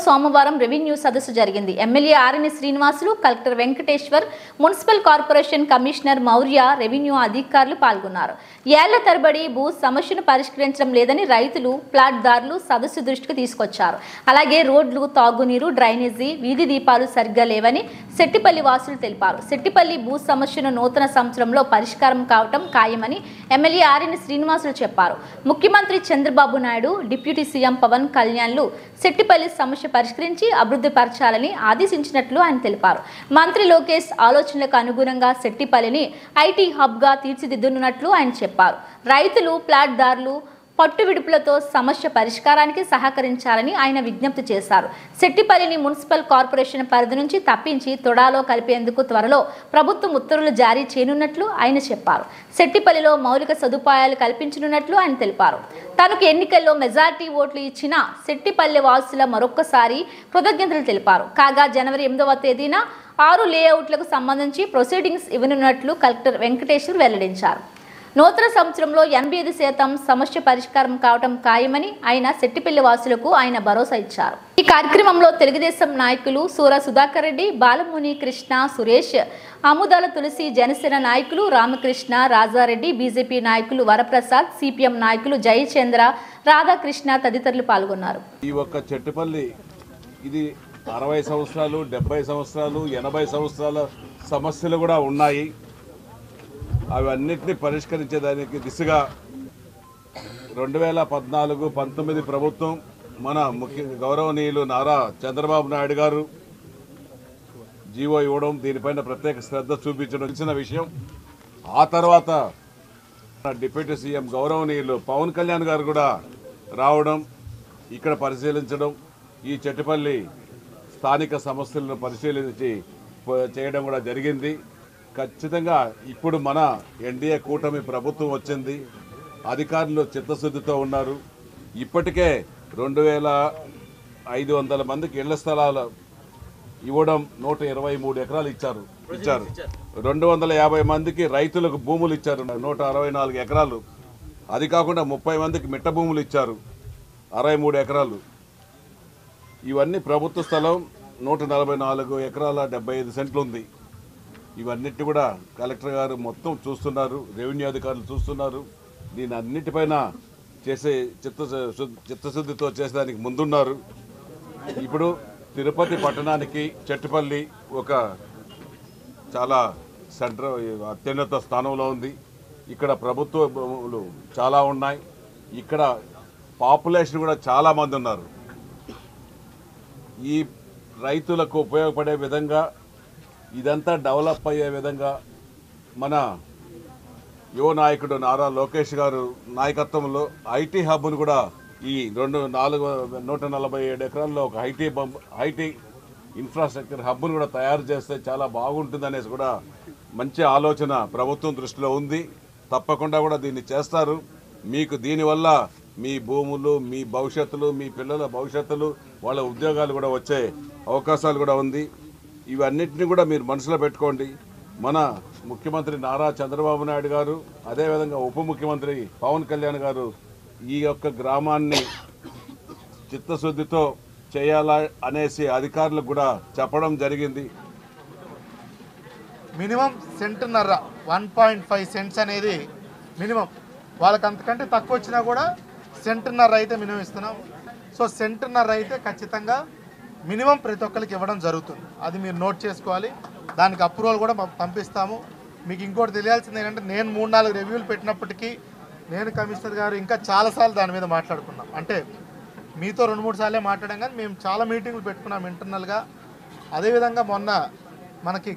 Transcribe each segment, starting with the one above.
సోమవారం రెవెన్యూ సదస్సు జరిగింది. MLA RN Srinivasulu, collector Venkateshwar, municipal corporation commissioner Maurya, revenue అధికారులు పాల్గొన్నారు. ఏళ్ల తరబడి భూ సమస్యను పరిష్కరించడం లేదని రైతులు, ప్లాట్దారులు సదస్సు దృష్టికి తీసుకొచ్చారు. అలాగే రోడ్లు, తాగునీరు, డ్రైనేజీ, వీధి దీపాలు సరిగ్గా లేవని సెట్టిపల్లి వాసులు తెలిపారు. సెట్టిపల్లి భూ సమస్యను నూతన సంవత్సరంలో పరిష్కారం కావటం ఖాయమని ఎమ్మెల్యే ఆర్ఎన్ శ్రీనివాసులు చెప్పారు. ముఖ్యమంత్రి చంద్రబాబు నాయుడు, డిప్యూటీ సీఎం పవన్ కళ్యాణ్లు సెట్టిపల్లి సమస్య పరిష్కరించి అభివృద్ధి పరచాలని ఆదేశించినట్లు ఆయన తెలిపారు. మంత్రి లోకేష్ ఆలోచనలకు అనుగుణంగా సెట్టిపల్లిని ఐటీ హబ్గా తీర్చిదిద్దునున్నట్లు ఆయన చెప్పారు. రైతులు, ప్లాట్దారులు పట్టు విడుపులతో సమస్య పరిష్కారానికి సహకరించాలని ఆయన విజ్ఞప్తి చేశారు. సెట్టిపల్లిని మున్సిపల్ కార్పొరేషన్ పరిధి నుంచి తప్పించి తొడాలో కలిపేందుకు త్వరలో ప్రభుత్వం ఉత్తర్వులు జారీ చేయనున్నట్లు ఆయన చెప్పారు. సెట్టిపల్లిలో మౌలిక సదుపాయాలు కల్పించనున్నట్లు ఆయన తెలిపారు. తనకు ఎన్నికల్లో మెజార్టీ ఓట్లు ఇచ్చిన సెట్టిపల్లి వాసుల మరొక్కసారి కృతజ్ఞతలు తెలిపారు. కాగా జనవరి 8వ తేదీన 6 లేఅవుట్లకు సంబంధించి ప్రొసీడింగ్స్ ఇవ్వనున్నట్లు కలెక్టర్ వెంకటేశ్వర్ వెల్లడించారు. నూతన సంవత్సరంలో 85% సమస్య పరిష్కారం కావటం ఖాయమని ఆయన సెట్టిపల్లి వాసులకు ఆయన భరోసా ఇచ్చారు. ఈ కార్యక్రమంలో తెలుగుదేశం నాయకులు సూర సుధాకర్ రెడ్డి, బాలముని కృష్ణ, సురేష్, ఆముదాల తులసి, జనసేన నాయకులు రామకృష్ణ, రాజారెడ్డి, బీజేపీ నాయకులు వరప్రసాద్, సిపిఎం నాయకులు జయచంద్ర, రాధాకృష్ణ తదితరులు పాల్గొన్నారు. ఈ ఒక్క చెట్టుపల్లి ఇది 60 సంవత్సరాలు, 70 సంవత్సరాలు, 80 సంవత్సరాల సమస్యలు కూడా ఉన్నాయి. అవన్నిటిని పరిష్కరించేదానికి దిశగా 2014-19 ప్రభుత్వం మన గౌరవనీయులు నారా చంద్రబాబు నాయుడు గారు జీవో ఇవ్వడం, దీనిపైన ప్రత్యేక శ్రద్ధ చూపించిన విషయం. ఆ తర్వాత డిప్యూటీ సీఎం గౌరవనీయులు పవన్ కళ్యాణ్ గారు కూడా రావడం, ఇక్కడ పరిశీలించడం, ఈ చెట్టుపల్లి స్థానిక సమస్యలను పరిశీలించి చేయడం కూడా జరిగింది. ఖచ్చితంగా ఇప్పుడు మన ఎన్డీఏ కూటమి ప్రభుత్వం వచ్చింది, అధికారులు చిత్తశుద్ధితో ఉన్నారు. ఇప్పటికే 2500 మందికి ఇళ్ల స్థలాలు ఇవ్వడం, 123 ఎకరాలు ఇచ్చారు. 250 మందికి రైతులకు భూములు ఇచ్చారు, 164 ఎకరాలు. అది కాకుండా 30 మందికి మిట్ట భూములు ఇచ్చారు, 63 ఎకరాలు. ఇవన్నీ ప్రభుత్వ స్థలం 144 ఎకరాల 75 సెంట్లు ఉంది. ఇవన్నిటి కూడా కలెక్టర్ గారు మొత్తం చూస్తున్నారు, రెవెన్యూ అధికారులు చూస్తున్నారు. దీని అన్నిటిపైన చేసే చిత్తశుద్ధితో చేసేదానికి ముందున్నారు. ఇప్పుడు తిరుపతి పట్టణానికి చెట్టుపల్లి ఒక చాలా అత్యున్నత స్థానంలో ఉంది. ఇక్కడ ప్రభుత్వ భూములు చాలా ఉన్నాయి. ఇక్కడ పాపులేషన్ కూడా చాలామంది ఉన్నారు. ఈ రైతులకు ఉపయోగపడే విధంగా, ఇదంతా డెవలప్ అయ్యే విధంగా మన యువ నాయకుడు నారా లోకేష్ గారు నాయకత్వంలో ఐటీ హబ్ను కూడా ఈ 147 ఎకరాల్లో ఒక ఐటీ ఇన్ఫ్రాస్ట్రక్చర్ హబ్ను కూడా తయారు చేస్తే చాలా బాగుంటుందనేసి కూడా మంచి ఆలోచన ప్రభుత్వం దృష్టిలో ఉంది. తప్పకుండా కూడా దీన్ని చేస్తారు. మీకు దీనివల్ల మీ భూములు, మీ భవిష్యత్తులు, మీ పిల్లల భవిష్యత్తులు, వాళ్ళ ఉద్యోగాలు కూడా వచ్చే అవకాశాలు కూడా ఉంది. ఇవన్నిటిని కూడా మీరు మనసులో పెట్టుకోండి. మన ముఖ్యమంత్రి నారా చంద్రబాబు నాయుడు గారు, అదేవిధంగా ఉప ముఖ్యమంత్రి పవన్ కళ్యాణ్ గారు ఈ యొక్క గ్రామాన్ని చిత్తశుద్ధితో చేయాలా అనేసి అధికారులకు కూడా చెప్పడం జరిగింది. మినిమం సెంటున్నర 1.5 సెంట్స్ అనేది మినిమం. వాళ్ళకి అంతకంటే తక్కువ వచ్చినా కూడా సెంటున్నర అయితే మినిమం ఇస్తున్నాం. సో సెంటున్నర అయితే ఖచ్చితంగా మినిమం ప్రతి ఒక్కరికి ఇవ్వడం జరుగుతుంది. అది మీరు నోట్ చేసుకోవాలి. దానికి అప్రూవల్ కూడా పంపిస్తాము. మీకు ఇంకోటి తెలియాల్సింది ఏంటంటే, నేను 3-4 రివ్యూలు పెట్టినప్పటికీ నేను, కమిషనర్ గారు ఇంకా చాలాసార్లు దాని మీద మాట్లాడుకున్నాం. అంటే మీతో 2-3 సార్లే మాట్లాడాం, కానీ మేము చాలా మీటింగ్లు పెట్టుకున్నాం ఇంటర్నల్గా. అదేవిధంగా మొన్న మనకి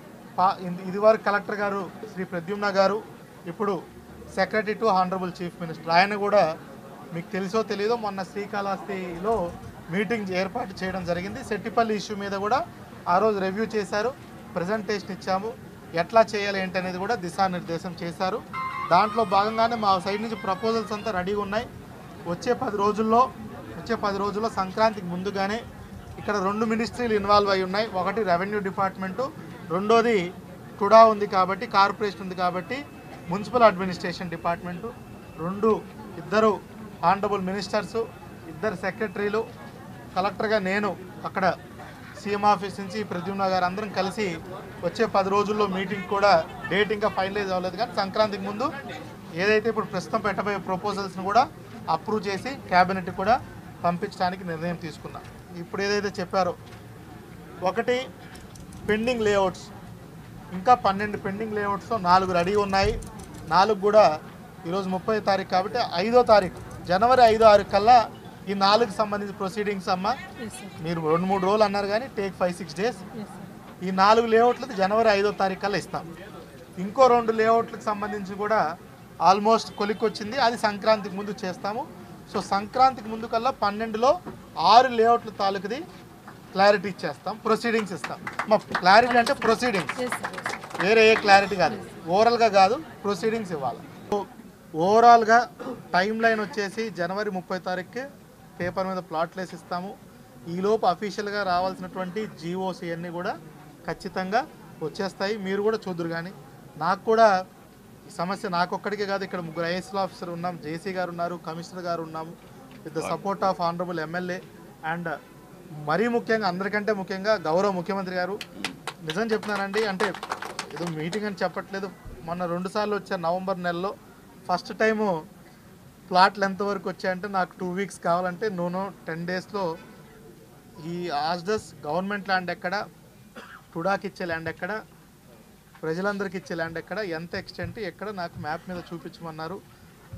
ఇదివరకు కలెక్టర్ గారు శ్రీ ప్రద్యుమ్న గారు, ఇప్పుడు secretary to honourable chief minister, ఆయన కూడా మీకు తెలుసో తెలియదో మొన్న శ్రీకాళహస్తిలో మీటింగ్ ఏర్పాటు చేయడం జరిగింది. సెట్టిపల్లి ఇష్యూ మీద కూడా ఆ రోజు రివ్యూ చేశారు, ప్రజెంటేషన్ ఇచ్చాము. ఎట్లా చేయాలి ఏంటి అనేది కూడా దిశానిర్దేశం చేశారు. దాంట్లో భాగంగానే మా సైడ్ నుంచి ప్రపోజల్స్ అంతా రెడీగా ఉన్నాయి. వచ్చే 10 రోజుల్లో సంక్రాంతికి ముందుగానే ఇక్కడ 2 మినిస్ట్రీలు ఇన్వాల్వ్ అయి ఉన్నాయి. ఒకటి రెవెన్యూ డిపార్ట్మెంటు, రెండోది టుడా ఉంది కాబట్టి, కార్పొరేషన్ ఉంది కాబట్టి municipal administration department, 2 honourable ministers, 2 సెక్రటరీలు, కలెక్టర్గా నేను అక్కడ సీఎం ఆఫీస్ నుంచి ప్రద్యుమ్న గారు అందరం కలిసి వచ్చే 10 రోజుల్లో మీటింగ్ కూడా డేట్ ఇంకా ఫైనలైజ్ అవ్వలేదు, కానీ సంక్రాంతికి ముందు ఏదైతే ఇప్పుడు ప్రస్తుతం పెట్టబోయే ప్రపోజల్స్ని కూడా అప్రూవ్ చేసి క్యాబినెట్ కూడా పంపించడానికి నిర్ణయం తీసుకున్నాం. ఇప్పుడు ఏదైతే చెప్పారో, ఒకటి పెండింగ్ లేఅవుట్స్, ఇంకా 12 పెండింగ్ లేఅవుట్స్లో 4 రెడీ ఉన్నాయి. 4 కూడా ఈరోజు 30వ తారీఖు కాబట్టి 5వ తారీఖు జనవరి 5, 6 కల్లా ఈ 4కి సంబంధించి ప్రొసీడింగ్స్ అమ్మ మీరు 2-3 రోజులు అన్నారు, కానీ టేక్ 5-6 డేస్. ఈ 4 లేఅవుట్లకి జనవరి 5వ తారీఖు కల్లా ఇస్తాం. ఇంకో 2 లేఅవుట్లకు సంబంధించి కూడా ఆల్మోస్ట్ కొలిక్కొచ్చింది, అది సంక్రాంతికి ముందు చేస్తాము. సో సంక్రాంతికి ముందు కల్లా 12లో 6 లేఅవుట్ల తాలూకుది క్లారిటీ ఇచ్చేస్తాం, ప్రొసీడింగ్స్ ఇస్తాం. మా క్లారిటీ అంటే ప్రొసీడింగ్స్, వేరే ఏ క్లారిటీ కాదు, ఓవరాల్గా కాదు, ప్రొసీడింగ్స్ ఇవ్వాలి. సో ఓవరాల్గా టైం లైన్ వచ్చేసి జనవరి 30వ తారీఖుకి పేపర్ మీద ప్లాట్లు వేసి ఇస్తాము. ఈలోపు అఫీషియల్గా రావాల్సినటువంటి జీఓసి అన్నీ కూడా ఖచ్చితంగా వచ్చేస్తాయి, మీరు కూడా చూద్దరు. కానీ నాకు కూడా ఈ సమస్య నాకొక్కడికే కాదు, ఇక్కడ 3 ఐఏఎస్ ఆఫీసర్ ఉన్నాం, జేసీ గారు ఉన్నారు, కమిషనర్ గారు ఉన్నాము, with the support of honourable MLA and మరీ ముఖ్యంగా అందరికంటే ముఖ్యంగా గౌరవ ముఖ్యమంత్రి గారు. నిజం చెప్తున్నానండి, అంటే ఏదో మీటింగ్ అని చెప్పట్లేదు, మొన్న 2 సార్లు వచ్చారు నవంబర్ నెలలో. ఫస్ట్ టైము ప్లాట్లు ఎంతవరకు వచ్చాయంటే నాకు 2 వీక్స్ కావాలంటే 10 డేస్లో ఈ ఆస్డస్ గవర్నమెంట్ ల్యాండ్ ఎక్కడ, టుడాకి ఇచ్చే ల్యాండ్ ఎక్కడ, ప్రజలందరికీ ఇచ్చే ల్యాండ్ ఎక్కడ, ఎంత ఎక్స్టెంట్ ఎక్కడ నాకు మ్యాప్ మీద చూపించమన్నారు.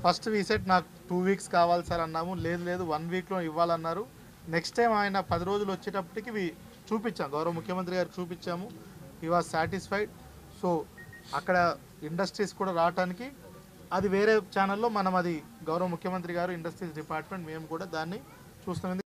ఫస్ట్ వీసెట్ నాకు 2 వీక్స్ కావాలి సార్ అన్నాము, లేదు 1 వీక్లో ఇవ్వాలన్నారు. నెక్స్ట్ టైం ఆయన 10 రోజులు వచ్చేటప్పటికి చూపించాము, గౌరవ ముఖ్యమంత్రి గారికి చూపించాము, హీ వాజ్ సాటిస్ఫైడ్. సో అక్కడ ఇండస్ట్రీస్ కూడా రావడానికి అది వేరే ఛానల్లో మనం అది గౌరవ ముఖ్యమంత్రి గారు ఇండస్ట్రీస్ డిపార్ట్మెంట్ మేము కూడా దాన్ని చూస్తున్నాం.